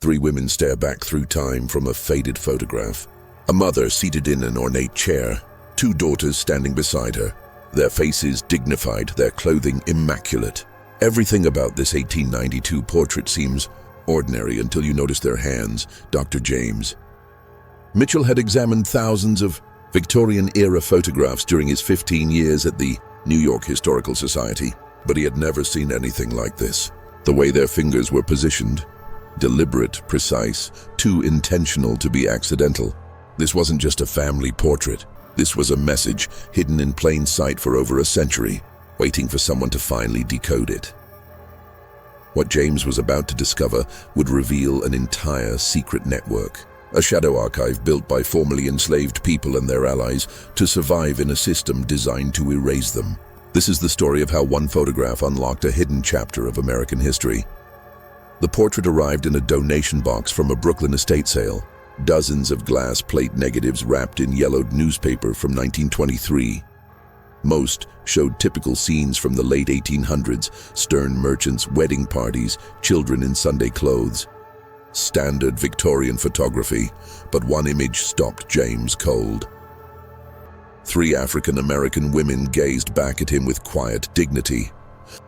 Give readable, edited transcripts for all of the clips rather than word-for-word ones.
Three women stare back through time from a faded photograph. A mother seated in an ornate chair, two daughters standing beside her, their faces dignified, their clothing immaculate. Everything about this 1892 portrait seems ordinary until you notice their hands. Dr. James Mitchell had examined thousands of Victorian-era photographs during his 15 years at the New York Historical Society, but he had never seen anything like this. The way their fingers were positioned, deliberate, precise, too intentional to be accidental. This wasn't just a family portrait. This was a message hidden in plain sight for over a century, waiting for someone to finally decode it. What James was about to discover would reveal an entire secret network, a shadow archive built by formerly enslaved people and their allies to survive in a system designed to erase them. This is the story of how one photograph unlocked a hidden chapter of American history. The portrait arrived in a donation box from a Brooklyn estate sale. Dozens of glass plate negatives wrapped in yellowed newspaper from 1923. Most showed typical scenes from the late 1800s, stern merchants, wedding parties, children in Sunday clothes. Standard Victorian photography, but one image stopped James cold. Three African-American women gazed back at him with quiet dignity.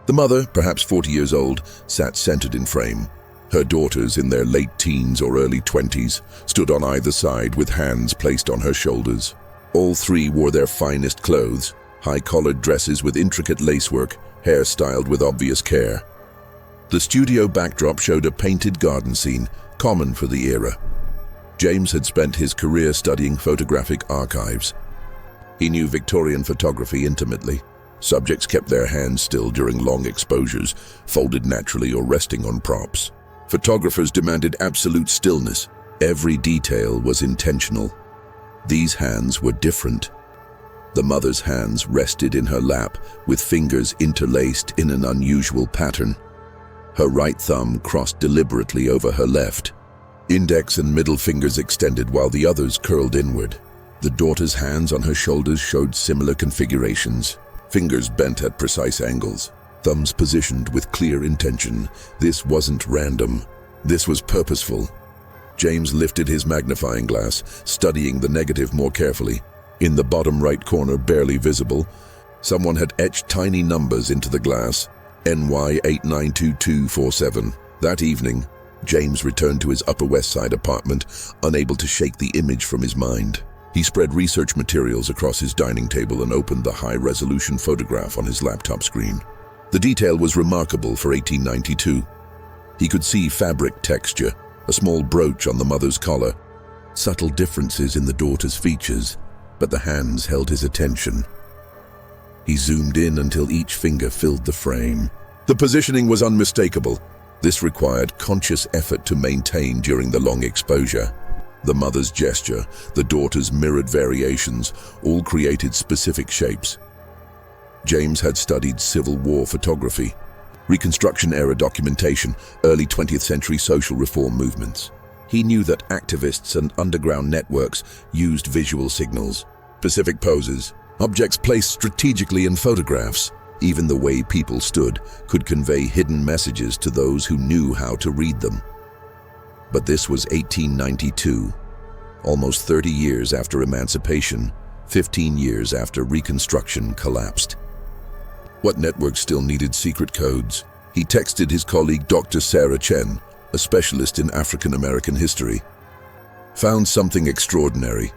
The mother, perhaps 40 years old, sat centered in frame. Her daughters, in their late teens or early 20s, stood on either side with hands placed on her shoulders. All three wore their finest clothes, high-collared dresses with intricate lacework, hair styled with obvious care. The studio backdrop showed a painted garden scene, common for the era. James had spent his career studying photographic archives. He knew Victorian photography intimately. Subjects kept their hands still during long exposures, folded naturally or resting on props. Photographers demanded absolute stillness. Every detail was intentional. These hands were different. The mother's hands rested in her lap, with fingers interlaced in an unusual pattern. Her right thumb crossed deliberately over her left. Index and middle fingers extended while the others curled inward. The daughter's hands on her shoulders showed similar configurations. Fingers bent at precise angles, thumbs positioned with clear intention. This wasn't random. This was purposeful. James lifted his magnifying glass, studying the negative more carefully. In the bottom right corner, barely visible, someone had etched tiny numbers into the glass. NY892247. That evening, James returned to his Upper West Side apartment, unable to shake the image from his mind. He spread research materials across his dining table and opened the high-resolution photograph on his laptop screen. The detail was remarkable for 1892. He could see fabric texture, a small brooch on the mother's collar, subtle differences in the daughter's features, but the hands held his attention. He zoomed in until each finger filled the frame. The positioning was unmistakable. This required conscious effort to maintain during the long exposure. The mother's gesture, the daughter's mirrored variations, all created specific shapes. James had studied Civil War photography, Reconstruction-era documentation, early 20th century social reform movements. He knew that activists and underground networks used visual signals, specific poses, objects placed strategically in photographs. Even the way people stood could convey hidden messages to those who knew how to read them. But this was 1892, almost 30 years after emancipation, 15 years after Reconstruction collapsed. What network still needed secret codes? He texted his colleague Dr. Sarah Chen, a specialist in African American history. Found something extraordinary.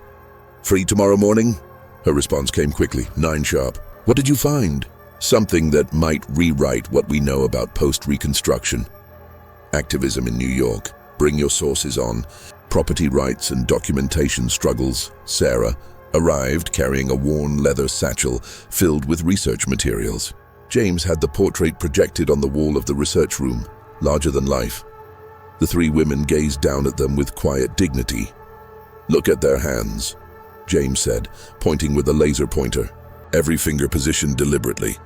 Free tomorrow morning? Her response came quickly, 9 sharp. What did you find? Something that might rewrite what we know about post-Reconstruction. Activism in New York. Bring your sources on. Property rights and documentation struggles. Sarah arrived carrying a worn leather satchel filled with research materials. James had the portrait projected on the wall of the research room, larger than life. The three women gazed down at them with quiet dignity. Look at their hands, James said, pointing with a laser pointer, every finger positioned deliberately.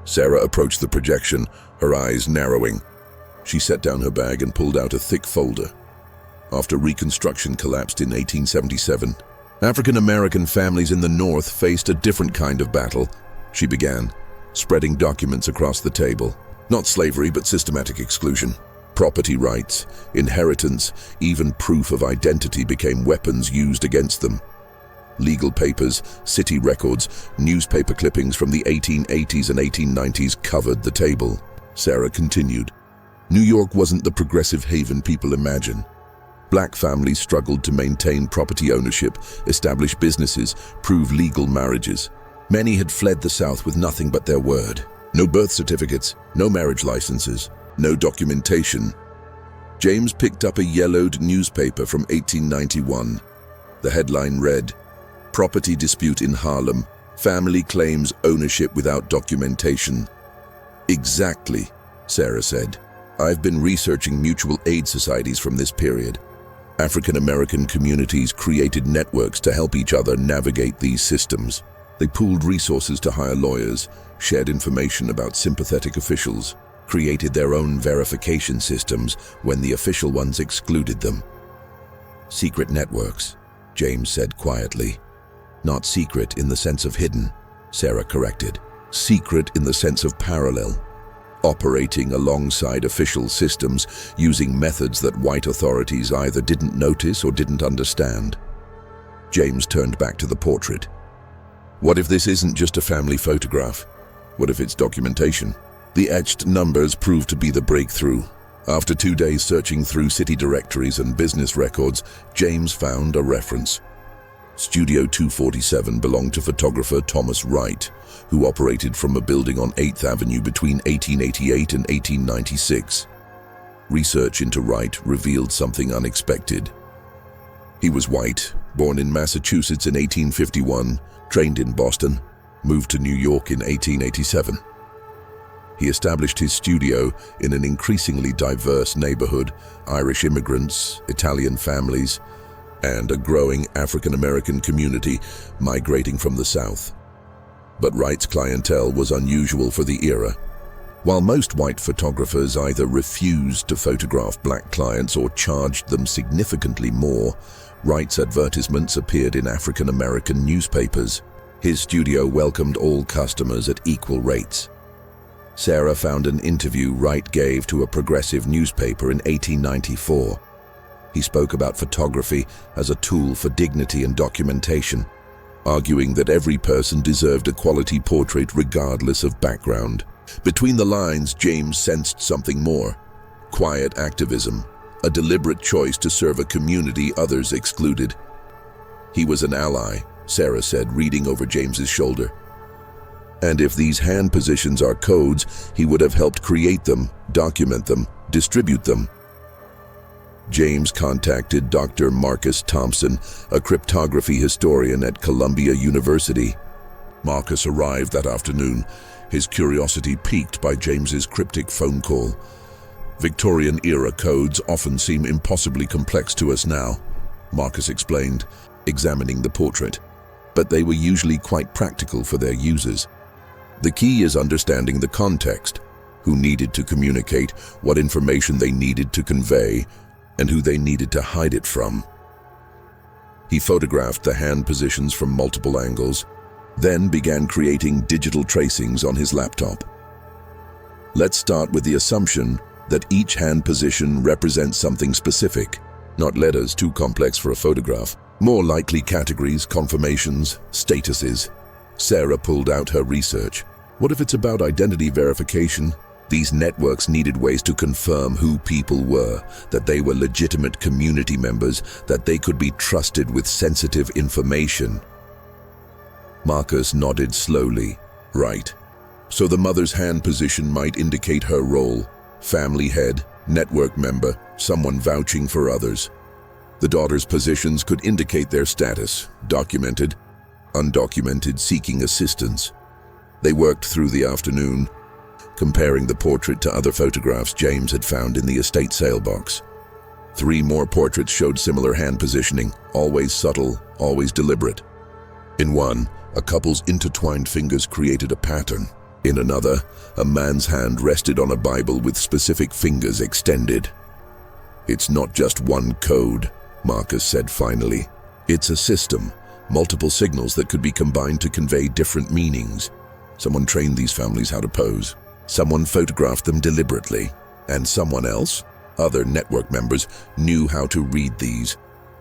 Sarah approached the projection, her eyes narrowing. She set down her bag and pulled out a thick folder. After Reconstruction collapsed in 1877, African American families in the North faced a different kind of battle, she began, spreading documents across the table. Not slavery, but systematic exclusion. Property rights, inheritance, even proof of identity became weapons used against them. Legal papers, city records, newspaper clippings from the 1880s and 1890s covered the table. Sarah continued. New York wasn't the progressive haven people imagine. Black families struggled to maintain property ownership, establish businesses, prove legal marriages. Many had fled the South with nothing but their word. No birth certificates, no marriage licenses, no documentation. James picked up a yellowed newspaper from 1891. The headline read, "Property dispute in Harlem. Family claims ownership without documentation." "Exactly," Sarah said. "I've been researching mutual aid societies from this period. African American communities created networks to help each other navigate these systems. They pooled resources to hire lawyers, shared information about sympathetic officials, created their own verification systems when the official ones excluded them." "Secret networks," James said quietly. "Not secret in the sense of hidden," Sarah corrected. "Secret in the sense of parallel. Operating alongside official systems using methods that white authorities either didn't notice or didn't understand." James turned back to the portrait. "What if this isn't just a family photograph? What if it's documentation?" The etched numbers proved to be the breakthrough. After 2 days searching through city directories and business records, James found a reference. Studio 247 belonged to photographer Thomas Wright, who operated from a building on 8th Avenue between 1888 and 1896. Research into Wright revealed something unexpected. He was white, born in Massachusetts in 1851, trained in Boston, moved to New York in 1887. He established his studio in an increasingly diverse neighborhood, Irish immigrants, Italian families, and a growing African American community migrating from the South. But Wright's clientele was unusual for the era. While most white photographers either refused to photograph black clients or charged them significantly more, Wright's advertisements appeared in African American newspapers. His studio welcomed all customers at equal rates. Sarah found an interview Wright gave to a progressive newspaper in 1894. He spoke about photography as a tool for dignity and documentation, arguing that every person deserved a quality portrait regardless of background. Between the lines, James sensed something more: quiet activism, a deliberate choice to serve a community others excluded. "He was an ally," Sarah said, reading over James's shoulder. "And if these hand positions are codes, he would have helped create them, document them, distribute them." James contacted Dr. Marcus Thompson, a cryptography historian at Columbia University. Marcus arrived that afternoon, his curiosity piqued by James's cryptic phone call. "Victorian-era codes often seem impossibly complex to us now," Marcus explained, examining the portrait. "But they were usually quite practical for their users. The key is understanding the context, who needed to communicate, what information they needed to convey, and who they needed to hide it from." He photographed the hand positions from multiple angles, then began creating digital tracings on his laptop. "Let's start with the assumption that each hand position represents something specific, not letters too complex for a photograph, more likely categories, confirmations, statuses." Sarah pulled out her research. "What if it's about identity verification? These networks needed ways to confirm who people were, that they were legitimate community members, that they could be trusted with sensitive information." Marcus nodded slowly. "Right. So the mother's hand position might indicate her role: family head, network member, someone vouching for others. The daughter's positions could indicate their status: documented, undocumented, seeking assistance." They worked through the afternoon, comparing the portrait to other photographs James had found in the estate sale box. 3 more portraits showed similar hand positioning, always subtle, always deliberate. In one, a couple's intertwined fingers created a pattern. In another, a man's hand rested on a Bible with specific fingers extended. "It's not just one code," Marcus said finally. "It's a system, multiple signals that could be combined to convey different meanings. Someone trained these families how to pose. Someone photographed them deliberately. And someone else, Other network members knew how to read these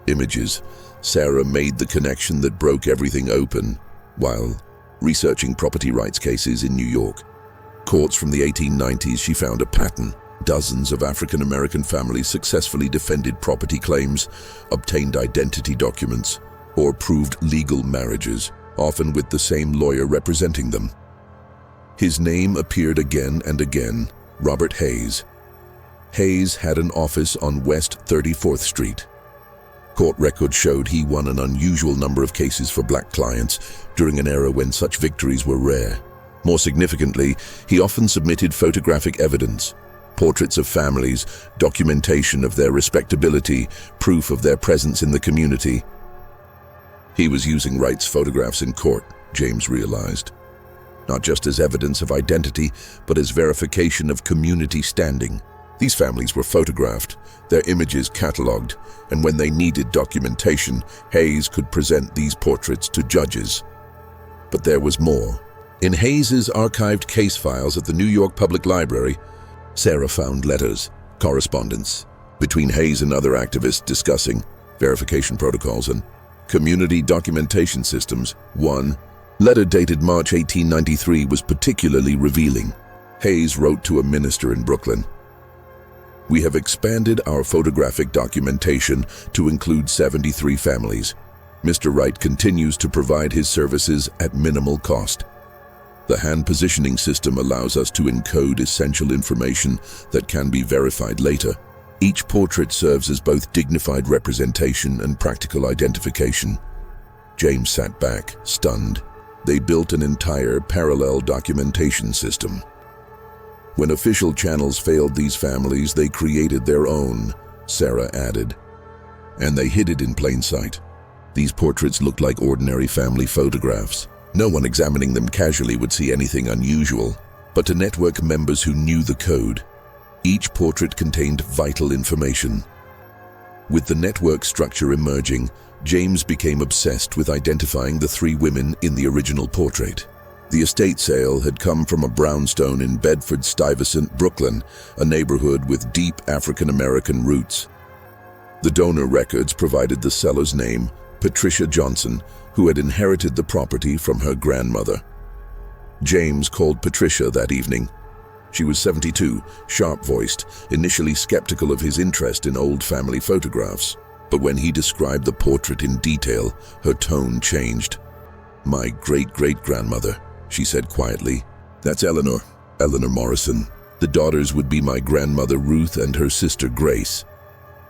images. Sarah made the connection that broke everything open while researching property rights cases in New York. Courts from the 1890s, she found a pattern. Dozens of African American families successfully defended property claims, obtained identity documents, or proved legal marriages, often with the same lawyer representing them. His name appeared again and again, Robert Hayes. Hayes had an office on West 34th Street. Court records showed he won an unusual number of cases for black clients during an era when such victories were rare. More significantly, he often submitted photographic evidence, portraits of families, documentation of their respectability, proof of their presence in the community. He was using Wright's photographs in court, James realized, not just as evidence of identity, but as verification of community standing. These families were photographed, their images catalogued, and when they needed documentation, Hayes could present these portraits to judges. But there was more. In Hayes's archived case files at the New York Public Library, Sarah found letters, correspondence between Hayes and other activists discussing verification protocols and community documentation systems. One letter dated March 1893 was particularly revealing. Hayes wrote to a minister in Brooklyn, "We have expanded our photographic documentation to include 73 families. Mr. Wright continues to provide his services at minimal cost. The hand positioning system allows us to encode essential information that can be verified later. Each portrait serves as both dignified representation and practical identification." James sat back, stunned. They built an entire parallel documentation system. When official channels failed these families, they created their own, Sarah added. And they hid it in plain sight. These portraits looked like ordinary family photographs. No one examining them casually would see anything unusual, but to network members who knew the code, each portrait contained vital information. With the network structure emerging, James became obsessed with identifying the three women in the original portrait. The estate sale had come from a brownstone in Bedford-Stuyvesant, Brooklyn, a neighborhood with deep African-American roots. The donor records provided the seller's name, Patricia Johnson, who had inherited the property from her grandmother. James called Patricia that evening. She was 72, sharp-voiced, initially skeptical of his interest in old family photographs. But when he described the portrait in detail, her tone changed. "My great-great-grandmother," she said quietly. "That's Eleanor Morrison. The daughters would be my grandmother Ruth and her sister Grace."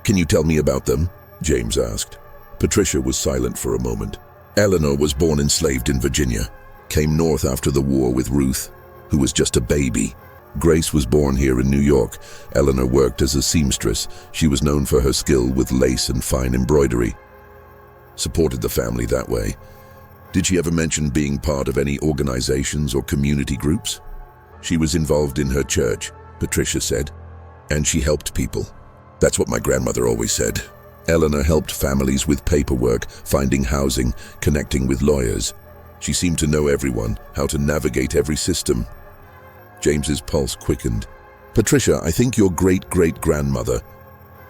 "Can you tell me about them?" James asked. Patricia was silent for a moment. Eleanor was born enslaved in Virginia, came north after the war with Ruth, who was just a baby. Grace was born here in New York. Eleanor worked as a seamstress. She was known for her skill with lace and fine embroidery. Supported the family that way. Did she ever mention being part of any organizations or community groups? She was involved in her church, Patricia said, and she helped people. That's what my grandmother always said. Eleanor helped families with paperwork, finding housing, connecting with lawyers. She seemed to know everyone, how to navigate every system. James's pulse quickened. "Patricia, I think your great-great-grandmother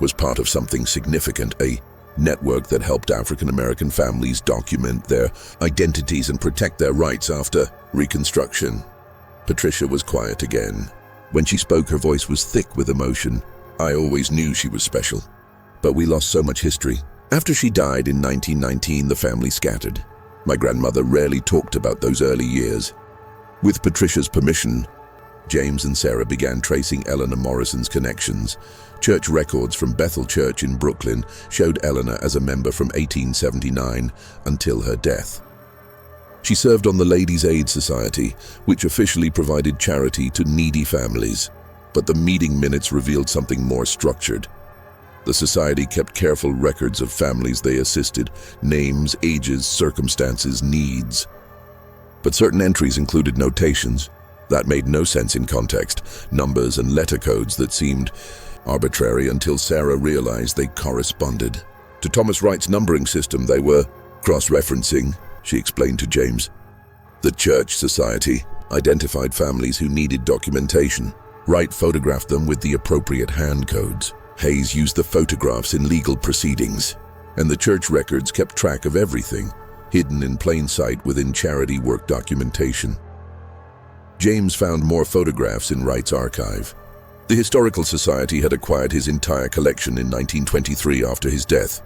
was part of something significant, a network that helped African-American families document their identities and protect their rights after Reconstruction." Patricia was quiet again. When she spoke, her voice was thick with emotion. "I always knew she was special, but we lost so much history. After she died in 1919, the family scattered. My grandmother rarely talked about those early years." With Patricia's permission, James and Sarah began tracing Eleanor Morrison's connections. Church records from Bethel Church in Brooklyn showed Eleanor as a member from 1879 until her death. She served on the Ladies' Aid Society, which officially provided charity to needy families. But the meeting minutes revealed something more structured. The society kept careful records of families they assisted, names, ages, circumstances, needs. But certain entries included notations that made no sense in context, numbers and letter codes that seemed arbitrary until Sarah realized they corresponded. To Thomas Wright's numbering system, they were cross-referencing, she explained to James. The church society identified families who needed documentation. Wright photographed them with the appropriate hand codes. Hayes used the photographs in legal proceedings, and the church records kept track of everything, hidden in plain sight within charity work documentation. James found more photographs in Wright's archive. The Historical Society had acquired his entire collection in 1923 after his death,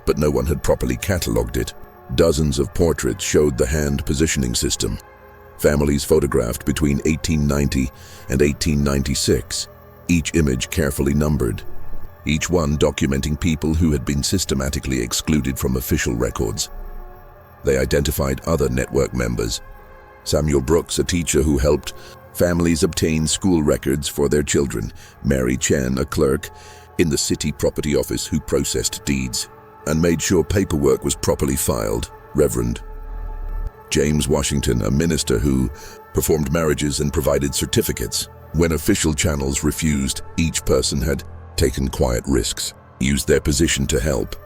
but no one had properly catalogued it. Dozens of portraits showed the hand positioning system. Families photographed between 1890 and 1896, each image carefully numbered, each one documenting people who had been systematically excluded from official records. They identified other network members. Samuel Brooks, a teacher who helped families obtain school records for their children. Mary Chen, a clerk in the city property office who processed deeds and made sure paperwork was properly filed. Reverend James Washington, a minister who performed marriages and provided certificates. When official channels refused, each person had taken quiet risks, used their position to help,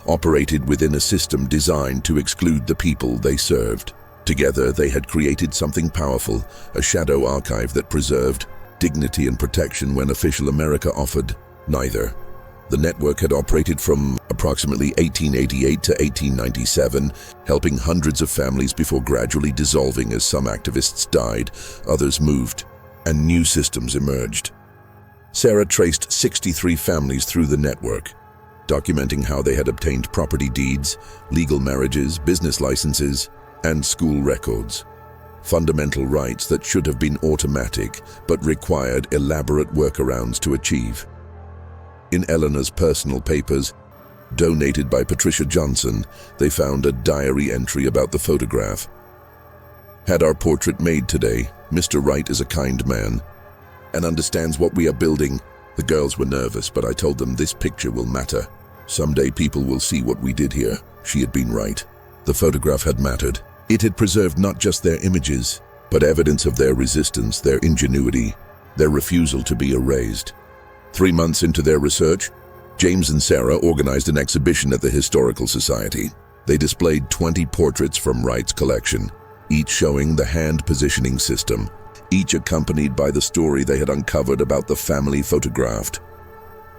operated within a system designed to exclude the people they served. Together, they had created something powerful, a shadow archive that preserved dignity and protection when official America offered neither. The network had operated from approximately 1888 to 1897, helping hundreds of families before gradually dissolving as some activists died, others moved, and new systems emerged. Sarah traced 63 families through the network, documenting how they had obtained property deeds, legal marriages, business licenses, and school records. Fundamental rights that should have been automatic but required elaborate workarounds to achieve. In Eleanor's personal papers, donated by Patricia Johnson, they found a diary entry about the photograph. Had our portrait made today, Mr. Wright is a kind man and understands what we are building. The girls were nervous, but I told them this picture will matter. Someday people will see what we did here. She had been right. The photograph had mattered. It had preserved not just their images, but evidence of their resistance, their ingenuity, their refusal to be erased. 3 months into their research, James and Sarah organized an exhibition at the Historical Society. They displayed 20 portraits from Wright's collection, each showing the hand positioning system, each accompanied by the story they had uncovered about the family photographed.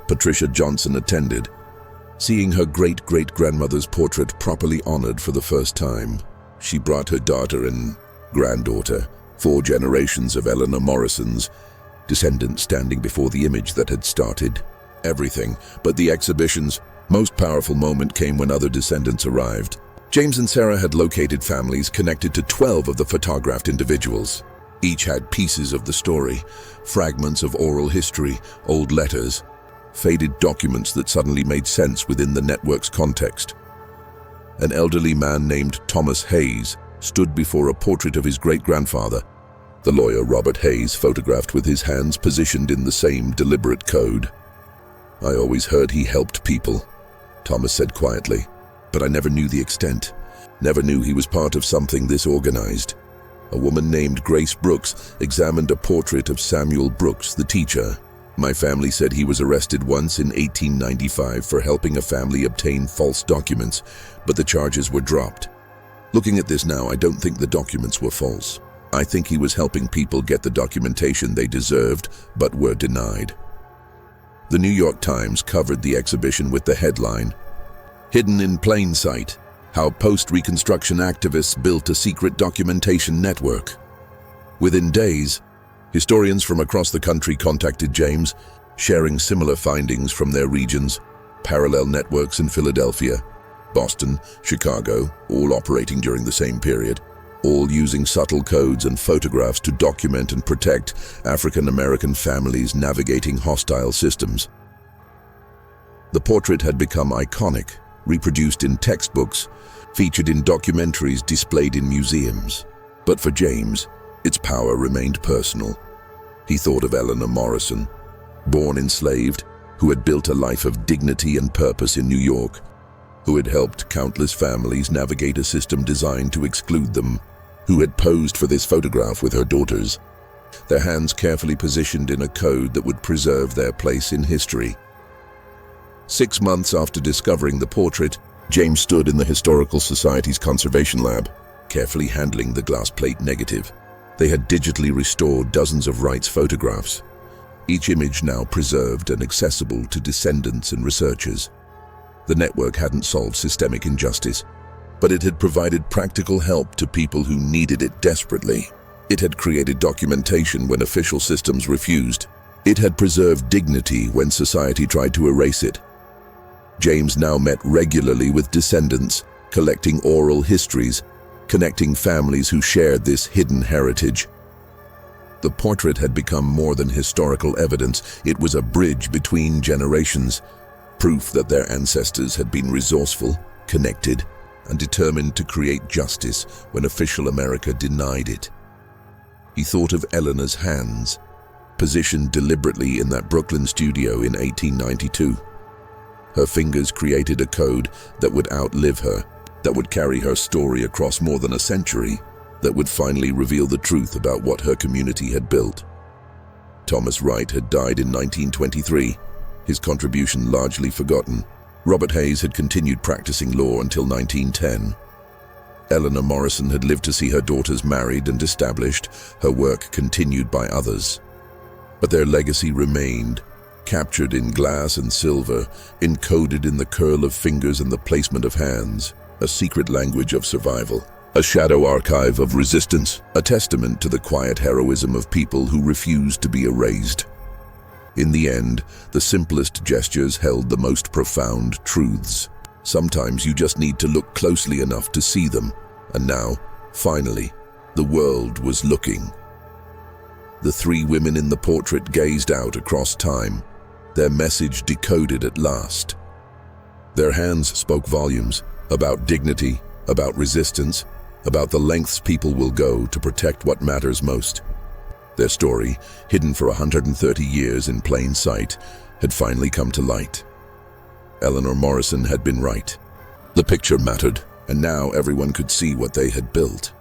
Patricia Johnson attended, seeing her great-great-grandmother's portrait properly honored for the first time. She brought her daughter and granddaughter, 4 generations of Eleanor Morrison's descendants standing before the image that had started everything. But the exhibition's most powerful moment came when other descendants arrived. James and Sarah had located families connected to 12 of the photographed individuals. Each had pieces of the story, fragments of oral history, old letters, faded documents that suddenly made sense within the network's context. An elderly man named Thomas Hayes stood before a portrait of his great-grandfather, the lawyer Robert Hayes, photographed with his hands positioned in the same deliberate code. "I always heard he helped people," Thomas said quietly, "but I never knew the extent, never knew he was part of something this organized." A woman named Grace Brooks examined a portrait of Samuel Brooks, the teacher. "My family said he was arrested once in 1895 for helping a family obtain false documents, but the charges were dropped. Looking at this now, I don't think the documents were false. I think he was helping people get the documentation they deserved, but were denied." The New York Times covered the exhibition with the headline, "Hidden in Plain Sight: How Post-Reconstruction Activists Built a Secret Documentation Network." Within days, historians from across the country contacted James, sharing similar findings from their regions, parallel networks in Philadelphia, Boston, Chicago, all operating during the same period, all using subtle codes and photographs to document and protect African American families navigating hostile systems. The portrait had become iconic, reproduced in textbooks, featured in documentaries, displayed in museums. But for James, its power remained personal. He thought of Eleanor Morrison, born enslaved, who had built a life of dignity and purpose in New York, who had helped countless families navigate a system designed to exclude them, who had posed for this photograph with her daughters, their hands carefully positioned in a code that would preserve their place in history. 6 months after discovering the portrait, James stood in the Historical Society's conservation lab, carefully handling the glass plate negative. They had digitally restored dozens of Wright's photographs, each image now preserved and accessible to descendants and researchers. The network hadn't solved systemic injustice, but it had provided practical help to people who needed it desperately. It had created documentation when official systems refused. It had preserved dignity when society tried to erase it. James now met regularly with descendants, collecting oral histories, connecting families who shared this hidden heritage. The portrait had become more than historical evidence. It was a bridge between generations, proof that their ancestors had been resourceful, connected, and determined to create justice when official America denied it. He thought of Eleanor's hands, positioned deliberately in that Brooklyn studio in 1892. Her fingers created a code that would outlive her, that would carry her story across more than a century, that would finally reveal the truth about what her community had built. Thomas Wright had died in 1923, his contribution largely forgotten. Robert Hayes had continued practicing law until 1910. Eleanor Morrison had lived to see her daughters married and established, her work continued by others. But their legacy remained, captured in glass and silver, encoded in the curl of fingers and the placement of hands, a secret language of survival, a shadow archive of resistance, a testament to the quiet heroism of people who refused to be erased. In the end, the simplest gestures held the most profound truths. Sometimes you just need to look closely enough to see them, and now, finally, the world was looking. The three women in the portrait gazed out across time, their message decoded at last. Their hands spoke volumes about dignity, about resistance, about the lengths people will go to protect what matters most. Their story, hidden for 130 years in plain sight, had finally come to light. Eleanor Morrison had been right. The picture mattered, and now everyone could see what they had built.